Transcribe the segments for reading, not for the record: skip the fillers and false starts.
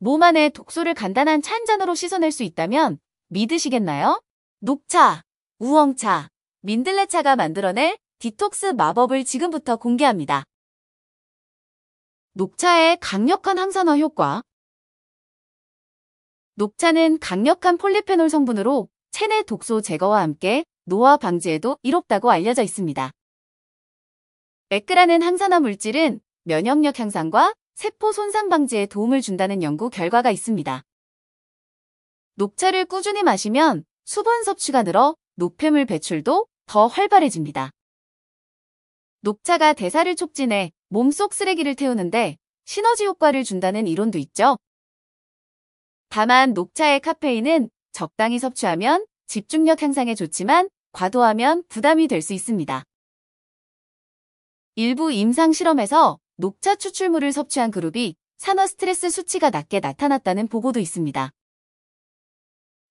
몸 안에 독소를 간단한 차 한 잔으로 씻어낼 수 있다면 믿으시겠나요? 녹차, 우엉차, 민들레차가 만들어낼 디톡스 마법을 지금부터 공개합니다. 녹차의 강력한 항산화 효과. 녹차는 강력한 폴리페놀 성분으로 체내 독소 제거와 함께 노화 방지에도 이롭다고 알려져 있습니다. 메크라는 항산화 물질은 면역력 향상과 세포 손상 방지에 도움을 준다는 연구 결과가 있습니다. 녹차를 꾸준히 마시면 수분 섭취가 늘어 노폐물 배출도 더 활발해집니다. 녹차가 대사를 촉진해 몸속 쓰레기를 태우는데 시너지 효과를 준다는 이론도 있죠. 다만 녹차의 카페인은 적당히 섭취하면 집중력 향상에 좋지만 과도하면 부담이 될 수 있습니다. 일부 임상 실험에서 녹차 추출물을 섭취한 그룹이 산화 스트레스 수치가 낮게 나타났다는 보고도 있습니다.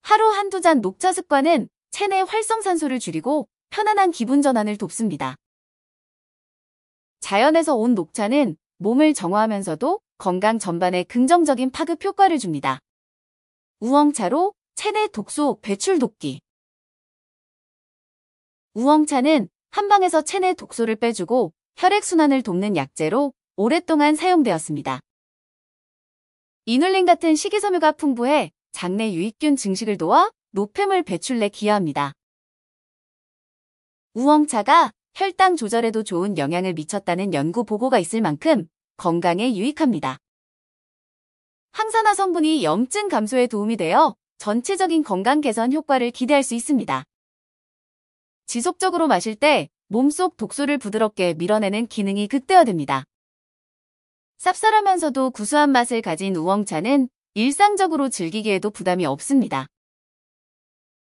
하루 한두 잔 녹차 습관은 체내 활성산소를 줄이고 편안한 기분 전환을 돕습니다. 자연에서 온 녹차는 몸을 정화하면서도 건강 전반에 긍정적인 파급 효과를 줍니다. 우엉차로 체내 독소 배출 돕기. 우엉차는 한방에서 체내 독소를 빼주고 혈액순환을 돕는 약재로 오랫동안 사용되었습니다. 이눌린 같은 식이섬유가 풍부해 장내 유익균 증식을 도와 노폐물 배출에 기여합니다. 우엉차가 혈당 조절에도 좋은 영향을 미쳤다는 연구 보고가 있을 만큼 건강에 유익합니다. 항산화 성분이 염증 감소에 도움이 되어 전체적인 건강 개선 효과를 기대할 수 있습니다. 지속적으로 마실 때 몸속 독소를 부드럽게 밀어내는 기능이 극대화됩니다. 쌉쌀하면서도 구수한 맛을 가진 우엉차는 일상적으로 즐기기에도 부담이 없습니다.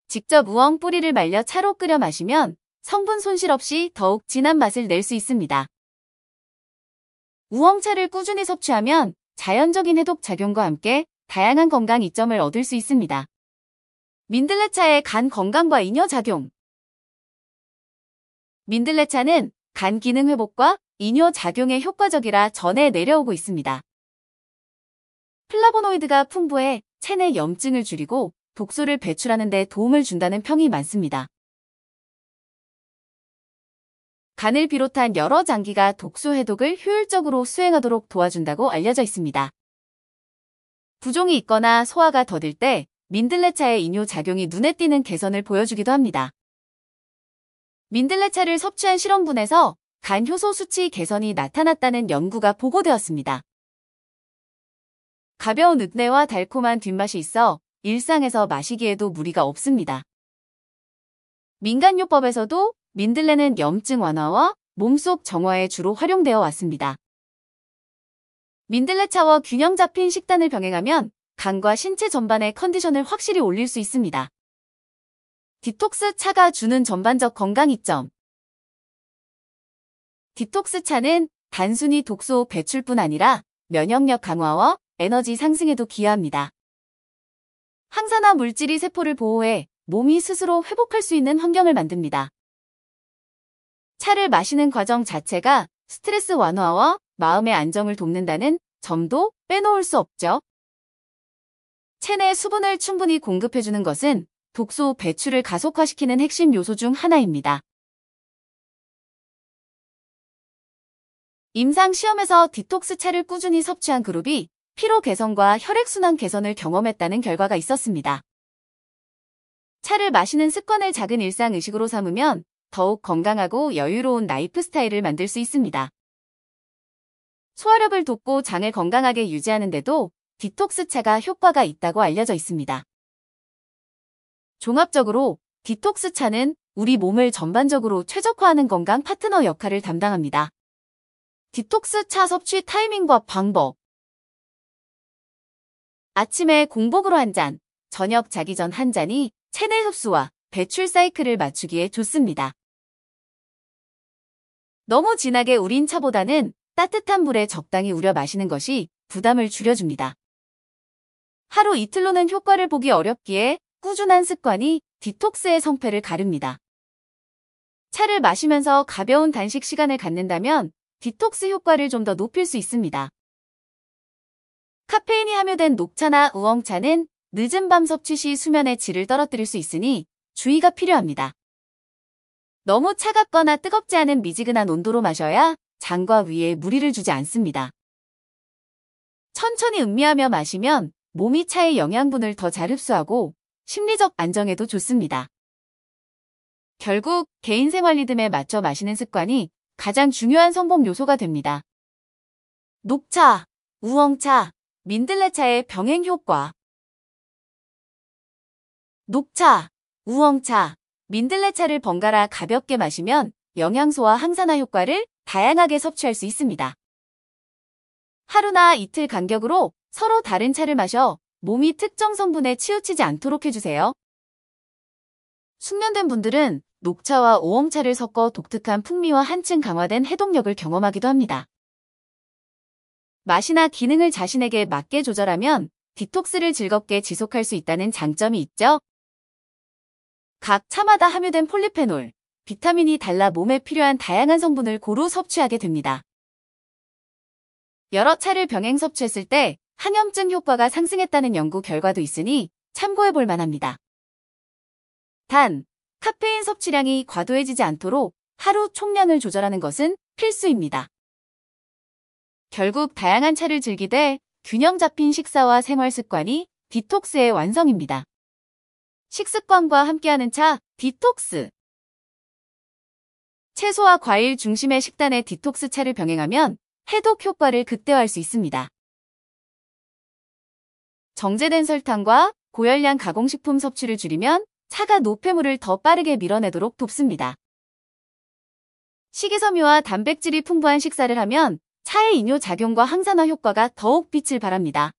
직접 우엉 뿌리를 말려 차로 끓여 마시면 성분 손실 없이 더욱 진한 맛을 낼 수 있습니다. 우엉차를 꾸준히 섭취하면 자연적인 해독 작용과 함께 다양한 건강 이점을 얻을 수 있습니다. 민들레차의 간 건강과 이뇨 작용. 민들레차는 간 기능 회복과 이뇨 작용에 효과적이라 전해 내려오고 있습니다. 플라보노이드가 풍부해 체내 염증을 줄이고 독소를 배출하는 데 도움을 준다는 평이 많습니다. 간을 비롯한 여러 장기가 독소 해독을 효율적으로 수행하도록 도와준다고 알려져 있습니다. 부종이 있거나 소화가 더딜 때 민들레차의 이뇨 작용이 눈에 띄는 개선을 보여주기도 합니다. 민들레차를 섭취한 실험분에서 간 효소 수치 개선이 나타났다는 연구가 보고되었습니다. 가벼운 읍내와 달콤한 뒷맛이 있어 일상에서 마시기에도 무리가 없습니다. 민간요법에서도 민들레는 염증 완화와 몸속 정화에 주로 활용되어 왔습니다. 민들레차와 균형 잡힌 식단을 병행하면 간과 신체 전반의 컨디션을 확실히 올릴 수 있습니다. 디톡스 차가 주는 전반적 건강 이점. 디톡스 차는 단순히 독소 배출뿐 아니라 면역력 강화와 에너지 상승에도 기여합니다. 항산화 물질이 세포를 보호해 몸이 스스로 회복할 수 있는 환경을 만듭니다. 차를 마시는 과정 자체가 스트레스 완화와 마음의 안정을 돕는다는 점도 빼놓을 수 없죠. 체내 수분을 충분히 공급해주는 것은 독소 배출을 가속화시키는 핵심 요소 중 하나입니다. 임상 시험에서 디톡스 차를 꾸준히 섭취한 그룹이 피로 개선과 혈액순환 개선을 경험했다는 결과가 있었습니다. 차를 마시는 습관을 작은 일상 의식으로 삼으면 더욱 건강하고 여유로운 라이프 스타일을 만들 수 있습니다. 소화력을 돕고 장을 건강하게 유지하는 데도 디톡스 차가 효과가 있다고 알려져 있습니다. 종합적으로 디톡스 차는 우리 몸을 전반적으로 최적화하는 건강 파트너 역할을 담당합니다. 디톡스 차 섭취 타이밍과 방법. 아침에 공복으로 한 잔, 저녁 자기 전 한 잔이 체내 흡수와 배출 사이클을 맞추기에 좋습니다. 너무 진하게 우린 차보다는 따뜻한 물에 적당히 우려 마시는 것이 부담을 줄여줍니다. 하루 이틀로는 효과를 보기 어렵기에 꾸준한 습관이 디톡스의 성패를 가릅니다. 차를 마시면서 가벼운 단식 시간을 갖는다면 디톡스 효과를 좀 더 높일 수 있습니다. 카페인이 함유된 녹차나 우엉차는 늦은 밤 섭취 시 수면의 질을 떨어뜨릴 수 있으니 주의가 필요합니다. 너무 차갑거나 뜨겁지 않은 미지근한 온도로 마셔야 장과 위에 무리를 주지 않습니다. 천천히 음미하며 마시면 몸이 차의 영양분을 더 잘 흡수하고 심리적 안정에도 좋습니다. 결국 개인 생활 리듬에 맞춰 마시는 습관이 가장 중요한 성공 요소가 됩니다. 녹차, 우엉차, 민들레차의 병행 효과. 녹차, 우엉차, 민들레차를 번갈아 가볍게 마시면 영양소와 항산화 효과를 다양하게 섭취할 수 있습니다. 하루나 이틀 간격으로 서로 다른 차를 마셔 몸이 특정 성분에 치우치지 않도록 해주세요. 숙련된 분들은 녹차와 우엉차를 섞어 독특한 풍미와 한층 강화된 해독력을 경험하기도 합니다. 맛이나 기능을 자신에게 맞게 조절하면 디톡스를 즐겁게 지속할 수 있다는 장점이 있죠. 각 차마다 함유된 폴리페놀, 비타민이 달라 몸에 필요한 다양한 성분을 고루 섭취하게 됩니다. 여러 차를 병행 섭취했을 때 항염증 효과가 상승했다는 연구 결과도 있으니 참고해 볼 만합니다. 단, 카페인 섭취량이 과도해지지 않도록 하루 총량을 조절하는 것은 필수입니다. 결국 다양한 차를 즐기되 균형 잡힌 식사와 생활 습관이 디톡스의 완성입니다. 식습관과 함께하는 차, 디톡스. 채소와 과일 중심의 식단의 디톡스 차를 병행하면 해독 효과를 극대화할 수 있습니다. 정제된 설탕과 고열량 가공식품 섭취를 줄이면 차가 노폐물을 더 빠르게 밀어내도록 돕습니다. 식이섬유와 단백질이 풍부한 식사를 하면 차의 이뇨작용과 항산화 효과가 더욱 빛을 발합니다.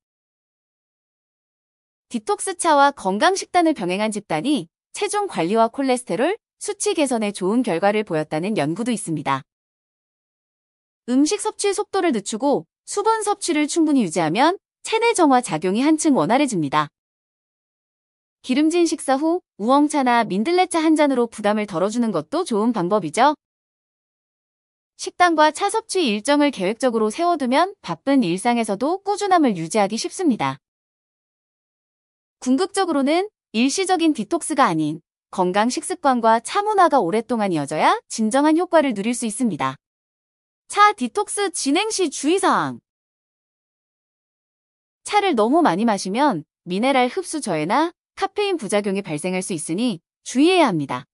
디톡스 차와 건강 식단을 병행한 집단이 체중 관리와 콜레스테롤 수치 개선에 좋은 결과를 보였다는 연구도 있습니다. 음식 섭취 속도를 늦추고 수분 섭취를 충분히 유지하면 체내 정화 작용이 한층 원활해집니다. 기름진 식사 후 우엉차나 민들레차 한 잔으로 부담을 덜어주는 것도 좋은 방법이죠. 식단과 차 섭취 일정을 계획적으로 세워두면 바쁜 일상에서도 꾸준함을 유지하기 쉽습니다. 궁극적으로는 일시적인 디톡스가 아닌 건강 식습관과 차 문화가 오랫동안 이어져야 진정한 효과를 누릴 수 있습니다. 차 디톡스 진행 시 주의사항. 차를 너무 많이 마시면 미네랄 흡수 저해나 카페인 부작용이 발생할 수 있으니 주의해야 합니다.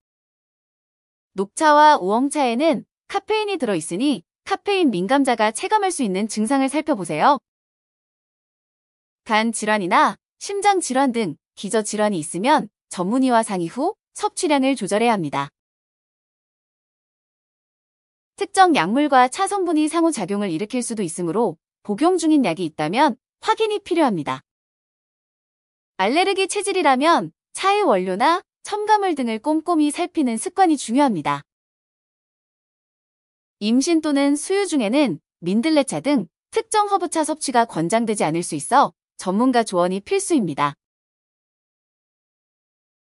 녹차와 우엉차에는 카페인이 들어있으니 카페인 민감자가 체감할 수 있는 증상을 살펴보세요. 간 질환이나 심장 질환 등 기저 질환이 있으면 전문의와 상의 후 섭취량을 조절해야 합니다. 특정 약물과 차 성분이 상호작용을 일으킬 수도 있으므로 복용 중인 약이 있다면 확인이 필요합니다. 알레르기 체질이라면 차의 원료나 첨가물 등을 꼼꼼히 살피는 습관이 중요합니다. 임신 또는 수유 중에는 민들레차 등 특정 허브차 섭취가 권장되지 않을 수 있어 전문가 조언이 필수입니다.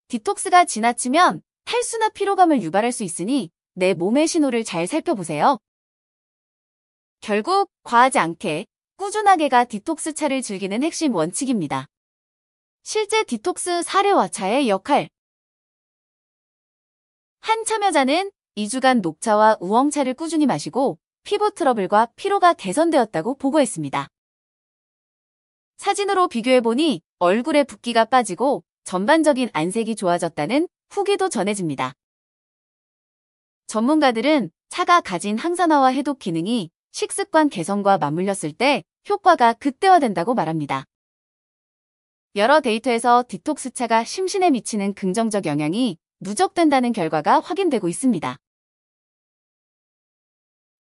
디톡스가 지나치면 탈수나 피로감을 유발할 수 있으니 내 몸의 신호를 잘 살펴보세요. 결국 과하지 않게 꾸준하게가 디톡스 차를 즐기는 핵심 원칙입니다. 실제 디톡스 사례와 차의 역할. 한 참여자는 2주간 녹차와 우엉차를 꾸준히 마시고 피부 트러블과 피로가 개선되었다고 보고했습니다. 사진으로 비교해보니 얼굴에 붓기가 빠지고 전반적인 안색이 좋아졌다는 후기도 전해집니다. 전문가들은 차가 가진 항산화와 해독 기능이 식습관 개선과 맞물렸을 때 효과가 극대화된다고 말합니다. 여러 데이터에서 디톡스 차가 심신에 미치는 긍정적 영향이 누적된다는 결과가 확인되고 있습니다.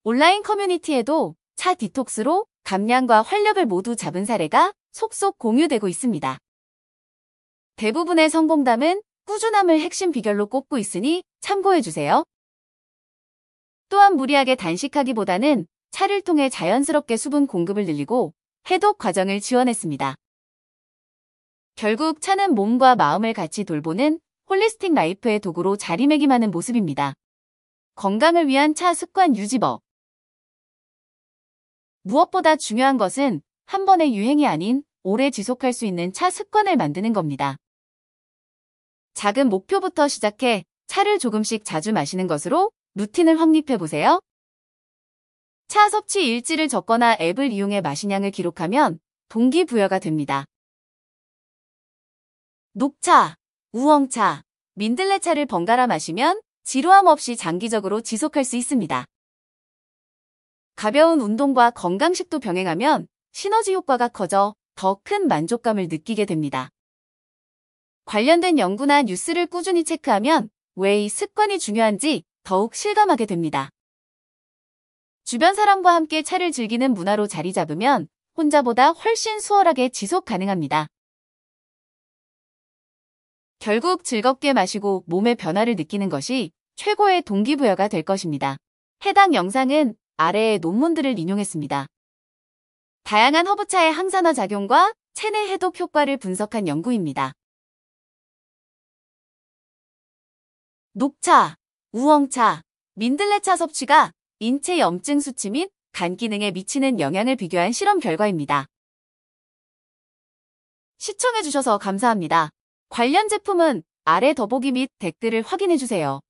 온라인 커뮤니티에도 차 디톡스로 감량과 활력을 모두 잡은 사례가 속속 공유되고 있습니다. 대부분의 성공담은 꾸준함을 핵심 비결로 꼽고 있으니 참고해주세요. 또한 무리하게 단식하기보다는 차를 통해 자연스럽게 수분 공급을 늘리고 해독 과정을 지원했습니다. 결국 차는 몸과 마음을 같이 돌보는 홀리스틱 라이프의 도구로 자리매김하는 모습입니다. 건강을 위한 차 습관 유지법. 무엇보다 중요한 것은 한 번의 유행이 아닌 오래 지속할 수 있는 차 습관을 만드는 겁니다. 작은 목표부터 시작해 차를 조금씩 자주 마시는 것으로 루틴을 확립해보세요. 차 섭취 일지를 적거나 앱을 이용해 마신량을 기록하면 동기부여가 됩니다. 녹차, 우엉차, 민들레차를 번갈아 마시면 지루함 없이 장기적으로 지속할 수 있습니다. 가벼운 운동과 건강식도 병행하면 시너지 효과가 커져 더 큰 만족감을 느끼게 됩니다. 관련된 연구나 뉴스를 꾸준히 체크하면 왜 이 습관이 중요한지 더욱 실감하게 됩니다. 주변 사람과 함께 차를 즐기는 문화로 자리 잡으면 혼자보다 훨씬 수월하게 지속 가능합니다. 결국 즐겁게 마시고 몸의 변화를 느끼는 것이 최고의 동기부여가 될 것입니다. 해당 영상은 아래의 논문들을 인용했습니다. 다양한 허브차의 항산화 작용과 체내 해독 효과를 분석한 연구입니다. 녹차, 우엉차, 민들레차 섭취가 인체 염증 수치 및 간 기능에 미치는 영향을 비교한 실험 결과입니다. 시청해주셔서 감사합니다. 관련 제품은 아래 더보기 및 댓글을 확인해주세요.